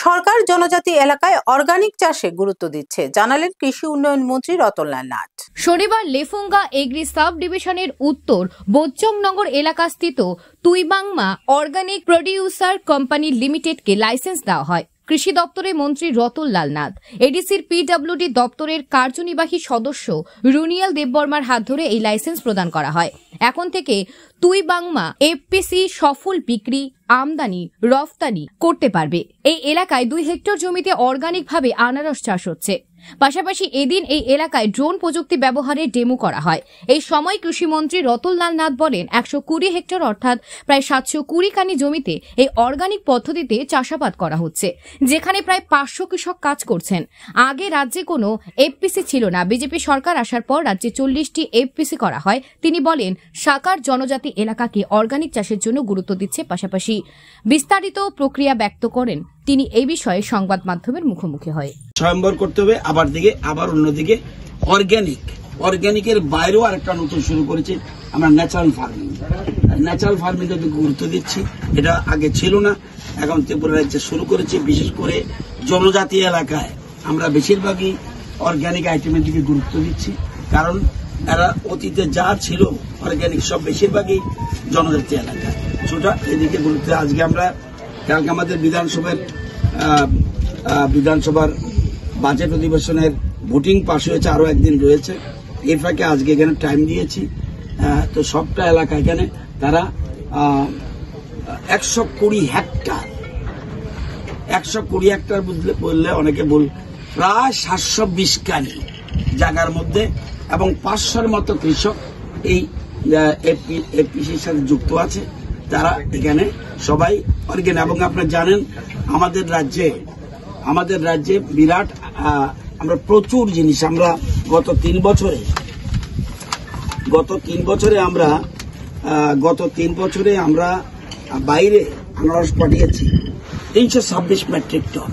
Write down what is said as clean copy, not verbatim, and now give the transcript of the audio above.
সরকার জনজাতি এলাকায় অর্গানিক চাষে গুরুত্ব দিচ্ছে, জানালেন কৃষি উন্নয়ন মন্ত্রী রতনলাল নাথ। শনিবার লেফুঙ্গা এগ্রি সাব ডিভিশনের উত্তর বোজ্জংনগর এলাকাস্থিত তুইবাংমা অর্গানিক প্রডিউসার কোম্পানি লিমিটেডকে লাইসেন্স দেওয়া হয়। কৃষি দপ্তরের মন্ত্রী রতনলাল নাথ, এডিসির পিডব্লিউডি দপ্তরের কার্যনির্বাহী সদস্য রুনিয়াল দেববর্মার হাত ধরে এই লাইসেন্স প্রদান করা হয়। এখন থেকে তুইবাংমা এফপিসি সফল বিক্রি, আমদানি, রফতানি করতে পারবে। এই এলাকায় 2 হেক্টর জমিতে অর্গানিকভাবে আনারস চাষ হচ্ছে। পাশাপাশি এদিন এই এলাকায় ড্রোন প্রযুক্তি ব্যবহারের ডেমো করা হয়। এই সময় কৃষিমন্ত্রী রতনলাল নাথ বলেন, 120 হেক্টর অর্থাৎ প্রায় 720 কানি জমিতে এই অর্গানিক পদ্ধতিতে চাষাবাদ করা হচ্ছে, যেখানে প্রায় 500 কৃষক কাজ করছেন। আগে রাজ্যে কোনো এফপিসি ছিল না। বিজেপি সরকার আসার পর রাজ্যে 40টি এফপিসি করা হয়। তিনি বলেন, সরকার জনজাতি এলাকাকে অর্গানিক চাষের জন্য গুরুত্ব দিচ্ছে। পাশাপাশি বিস্তারিত প্রক্রিয়া ব্যক্ত করেন তিনি এই বিষয়ে সংবাদ মাধ্যমের মুখোমুখি হয়। স্বয়ম্বর করতে হবে, আবার অন্যদিকে অর্গানিকের বাইরেও আরেকটা নতুন শুরু করেছি আমরা, ন্যাচারাল ফার্মিং গুরুত্ব দিচ্ছি। এটা আগে ছিল না, এখন ত্রিপুরা রাজ্যে শুরু করেছে। বিশেষ করে জনজাতি এলাকায় আমরা বেশিরভাগই অর্গানিক আইটেমের দিকে গুরুত্ব দিচ্ছি, কারণ এরা অতীতে যা ছিল অর্গানিক সব বেশিরভাগই জনজাতি এলাকায়, সেটা এদিকে গুরুত্ব। আজকে আমরা কালকে আমাদের বিধানসভার বাজেট অধিবেশনের ভোটিং পাশ হয়েছে, আরো একদিন রয়েছে। এই ফাঁকে আজকে এখানে টাইম দিয়েছি। তো সবটা এলাকা এখানে তারা 120 হেক্টর বললে অনেকে প্রায় 720 কানি জায়গার মধ্যে এবং 500-র মতো কৃষক এই এফপিসির সাথে যুক্ত আছে। তারা এখানে সবাই অর্গানিক। এবং আপনারা জানেন আমাদের রাজ্যে বিরাট আমরা প্রচুর জিনিস আমরা গত 3 বছরে আমরা বাইরে আনারস পাঠিয়েছি 326 মেট্রিক টন।